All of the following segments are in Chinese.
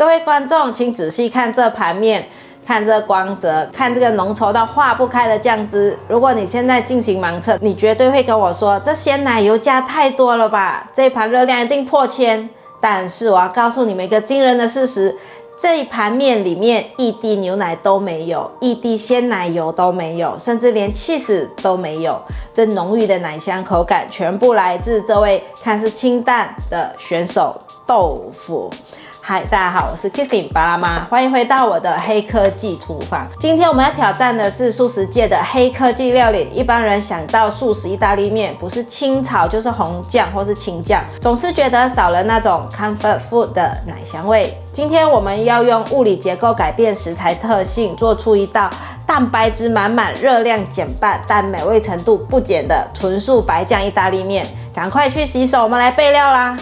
各位觀眾，請仔細看這盤面，看這光澤，看這個濃稠到化不開的醬汁。如果你現在進行盲測，你絕對會跟我說，這鮮奶油加太多了吧？這一盤熱量一定破千。但是我要告訴你們一個驚人的事實。這一盤麵裡面一滴牛奶都沒有，一滴鮮奶油都沒有，甚至連起司都沒有。這濃郁的奶香口感全部來自這位看似清淡的選手豆腐。嗨，大家好，我是 Kissing 巴拉媽，歡迎回到我的黑科技廚房。今天我們要挑戰的是素食界的黑科技料理。一般人想到素食意大利麵，不是清炒就是紅醬或是青醬，總是覺得少了那種 comfort food 的奶香味。今天我們要用物理結構改變食材特性，做出一道蛋白質滿滿、熱量減半，但美味程度不減的純素白醬意大利麵。趕快去洗手，我們來備料啦！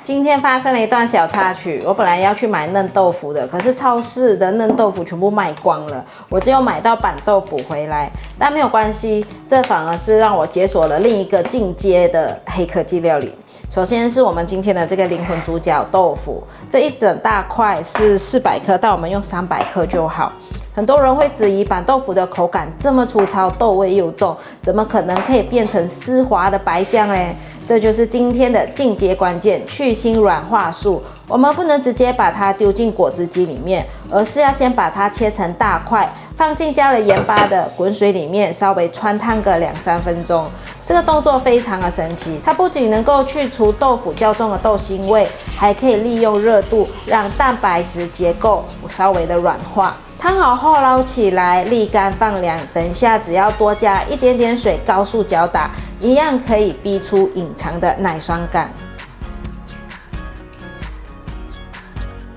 今天發生了一段小插曲，我本來要去買嫩豆腐的，可是超市的嫩豆腐全部賣光了，我只有買到板豆腐回來。但沒有關係，這反而是讓我解鎖了另一個進階的黑科技料理。首先是我們今天的這個靈魂主角豆腐，這一整大塊是400克，但我們用300克就好。很多人會質疑板豆腐的口感這麼粗糙，豆味又重，怎麼可能可以變成絲滑的白醬呢？這就是今天的進階關鍵——去腥軟化術。我們不能直接把它丟進果汁機裡面，而是要先把它切成大塊，放進加了鹽巴的滾水裡面，稍微汆燙個2-3分鐘。這個動作非常的神奇，它不僅能夠去除豆腐較重的豆腥味，還可以利用熱度讓蛋白質結構稍微的軟化。燙好後撈起來，瀝乾放涼。等一下只要多加一點點水，高速攪打，一樣可以逼出隱藏的奶霜感。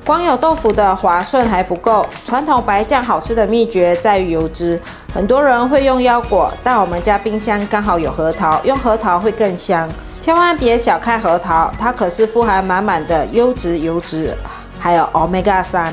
光有豆腐的滑順還不夠，傳統白醬好吃的秘訣在於油脂。很多人會用腰果，但我們家冰箱剛好有核桃，用核桃會更香。千萬別小看核桃，它可是富含滿滿的優質油脂，還有 Omega-3。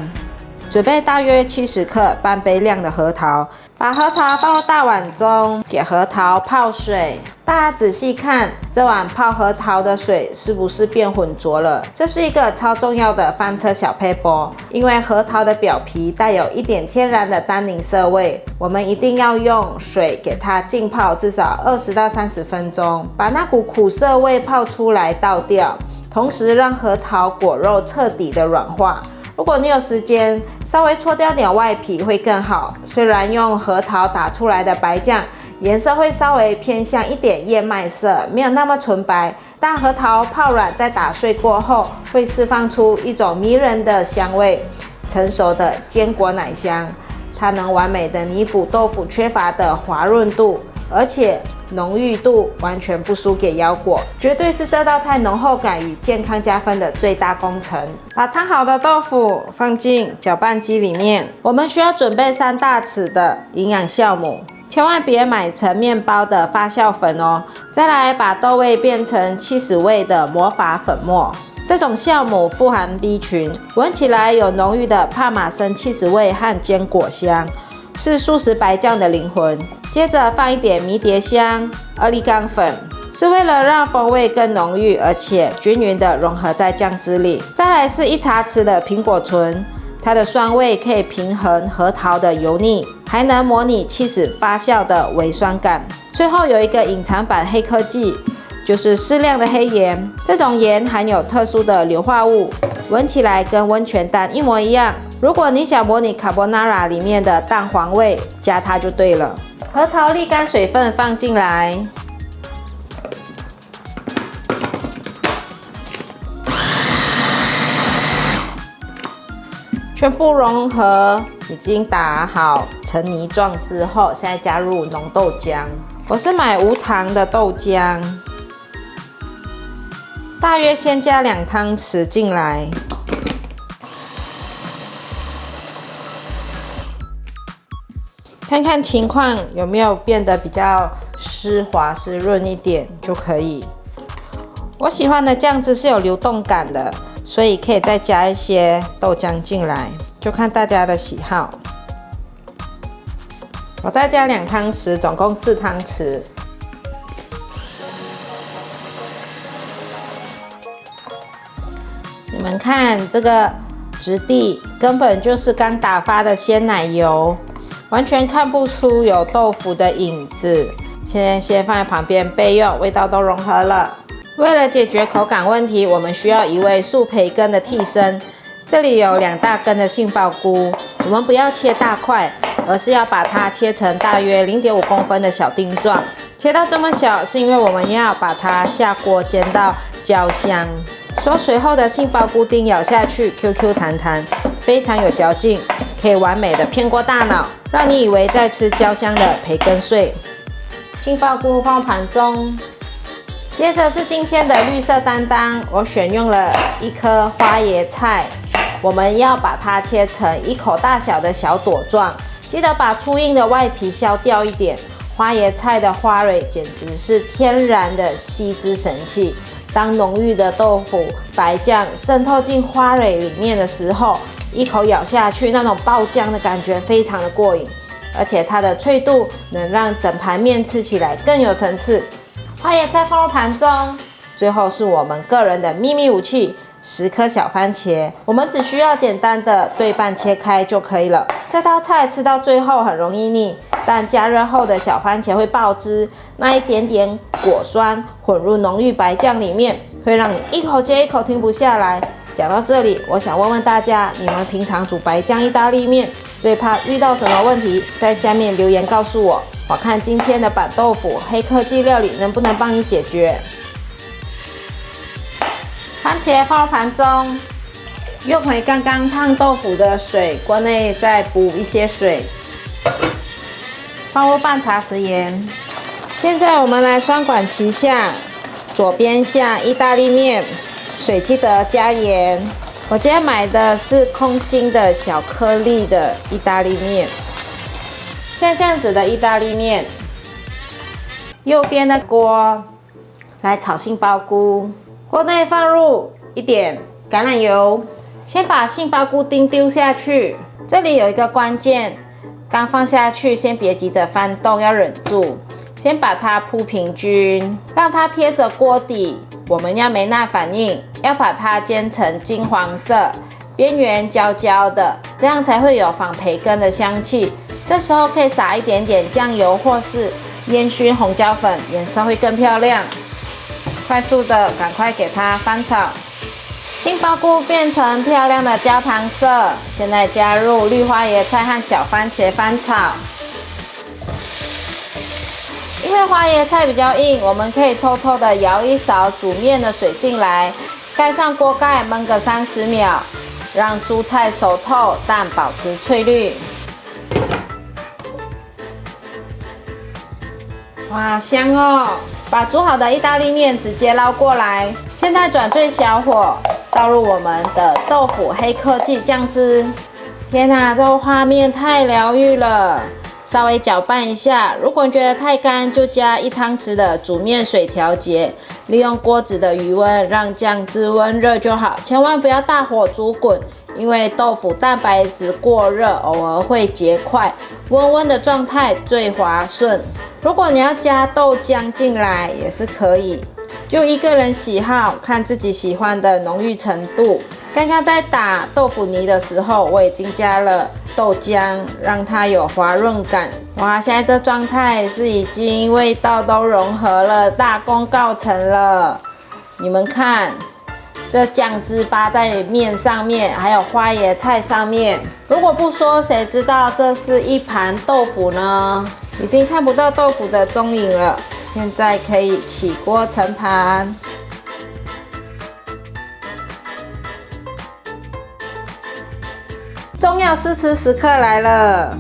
準備大約70克半杯量的核桃，把核桃放入大碗中，給核桃泡水。大家仔細看，這碗泡核桃的水是不是變渾濁了？這是一個超重要的翻車小撇步，因為核桃的表皮帶有一點天然的單寧澀味，我們一定要用水給它浸泡至少20到30分鐘，把那股苦澀味泡出來倒掉，同時讓核桃果肉徹底的軟化。如果你有時間，稍微搓掉點外皮會更好。雖然用核桃打出來的白醬顏色會稍微偏向一點燕麥色，沒有那麼純白，但核桃泡軟在打碎過後，會釋放出一種迷人的香味，成熟的堅果奶香。它能完美的彌補豆腐缺乏的滑潤度，而且濃郁度完全不輸給腰果，絕對是這道菜濃厚感與健康加分的最大功臣。把燙好的豆腐放進攪拌機裡面，我們需要準備3大匙的營養酵母，千萬別買成麵包的發酵粉哦。再來把豆味變成起司味的魔法粉末，這種酵母富含 B 群，聞起來有濃郁的帕瑪森起司味和堅果香，是素食白醬的靈魂。接着放一點迷迭香、阿里岡粉，是為了讓風味更濃郁，而且均勻的融合在醬汁裡。再來是1茶匙的蘋果醇，它的酸味可以平衡核桃的油膩，還能模擬起司發酵的微酸感。最後有一個隱藏版黑科技，就是適量的黑鹽。這種鹽含有特殊的硫化物，聞起來跟溫泉蛋一模一樣。如果你想模擬卡波納拉裡面的蛋黃味，加它就對了。核桃瀝乾水分放進來，全部融合，已經打好成泥狀之後，現在加入濃豆漿。我是買無糖的豆漿，大約先加2湯匙進來。看看情況有沒有變得比較濕滑濕潤一點就可以。我喜歡的醬汁是有流動感的，所以可以再加一些豆漿進來，就看大家的喜好。我再加2湯匙，總共4湯匙。你們看这個質地根本就是剛打發的鮮奶油，完全看不出有豆腐的影子。現在先放在旁邊備用，味道都融合了。為了解決口感問題，我們需要一味素培根的替身。這裡有2大根的杏鮑菇，我們不要切大塊，而是要把它切成大約0.5公分的小丁狀。切到這麼小，是因為我們要把它下鍋煎到焦香。縮水後的杏鮑菇丁咬下去 ，Q Q 彈彈，非常有嚼勁，可以完美的騙過大腦，讓你以為在吃焦香的培根碎。杏鮑菇放盤中，接着是今天的綠色擔當，我選用了1顆花椰菜，我們要把它切成1口大小的小朵狀，記得把粗硬的外皮削掉一點。花椰菜的花蕊簡直是天然的吸汁神器。當濃郁的豆腐白醬滲透進花蕊裡面的時候，一口咬下去，那種爆漿的感覺非常的過癮，而且它的脆度能讓整盤麵吃起來更有層次。花椰菜放入盤中，最後是我們個人的秘密武器，10顆小番茄，我們只需要簡單的對半切開就可以了。這道菜吃到最後很容易膩，但加熱後的小番茄會爆汁，那一點點果酸混入濃郁白醬裡面，會讓你一口接一口停不下來。講到這裡，我想問問大家，你們平常煮白醬意大利麵最怕遇到什麼問題？在下面留言告訴我，我看今天的板豆腐黑科技料理能不能幫你解決。番茄放入盤中，用回剛剛燙豆腐的水，鍋內再補一些水，放入半茶匙鹽。現在我們來雙管齊下，左邊下意大利麵，水記得加鹽。我今天買的是空心的小顆粒的意大利麵，像這樣子的意大利麵。右邊的鍋來炒杏鮑菇，鍋內放入一點橄欖油，先把杏鮑菇丁丟下去。這裡有一個關鍵，剛放下去先別急着翻動，要忍住，先把它鋪平均，讓它貼着鍋底。我們要梅納反應，要把它煎成金黃色，邊緣焦焦的，這樣才會有仿培根的香氣。這時候可以撒一點點醬油或是煙燻紅椒粉，顏色會更漂亮。快速的趕快給它翻炒，杏鮑菇變成漂亮的焦糖色。現在加入綠花椰菜和小番茄翻炒。因為花椰菜比較硬，我們可以偷偷的舀一勺煮麵的水進來，蓋上鍋蓋燜個30秒，讓蔬菜熟透但保持翠綠。哇，香哦！把煮好的意大利麵直接撈過來，現在轉最小火，倒入我們的豆腐黑科技醬汁。天哪，這畫面太療癒了！稍微攪拌一下，如果你覺得太乾，就加1湯匙的煮麵水調節，利用鍋子的餘溫讓醬汁溫熱就好，千萬不要大火煮滾，因為豆腐蛋白質過熱偶爾會結塊，溫溫的狀態最滑順。如果你要加豆漿進來也是可以，就一個人喜好，看自己喜歡的濃郁程度。剛剛在打豆腐泥的時候，我已經加了豆漿，讓它有滑潤感。哇，現在這狀態是已經味道都融合了，大功告成了。你們看，這醬汁扒在麵上面，還有花椰菜上面。如果不說，誰知道這是一盤豆腐呢？已經看不到豆腐的蹤影了。現在可以起鍋盛盤。重要試吃時刻來了。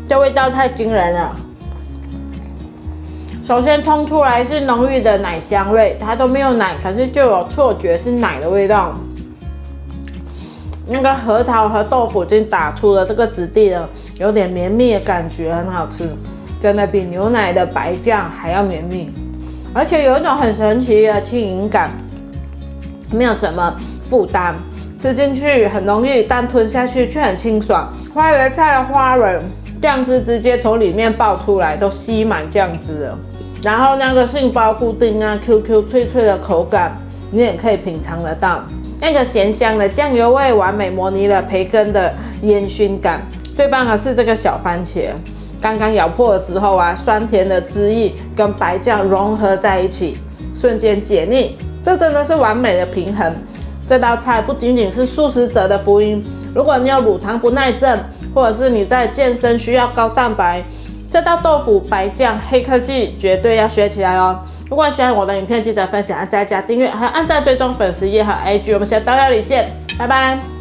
這味道太驚人了。首先冲出來是濃郁的奶香味，它都沒有奶，可是就有錯覺是奶的味道。那個核桃和豆腐已經打出了這個質地了，有點綿密的感覺，很好吃，真的比牛奶的白醬還要綿密，而且有一種很神奇的輕盈感，沒有什麼負擔，吃進去很濃郁，但吞下去卻很清爽。花椰菜的花蕊醬汁直接從裡面爆出來，都吸滿醬汁了。然後那個杏鮑菇丁啊 ，QQ 脆脆的口感，你也可以品嘗得到那個鹹香的醬油味，完美模擬了培根的煙燻感。最棒的是這個小番茄，剛剛咬破的時候啊，酸甜的汁液跟白醬融合在一起，瞬間解膩，這真的是完美的平衡。這道菜不僅僅是素食者的福音，如果你有乳糖不耐症，或者是你在健身需要高蛋白，這道豆腐白醬黑科技絕對要學起來哦。如果喜歡我的影片，記得分享、按讚、加訂閱，還有按讚追蹤粉絲頁和 IG。我們下次到料理見，拜拜。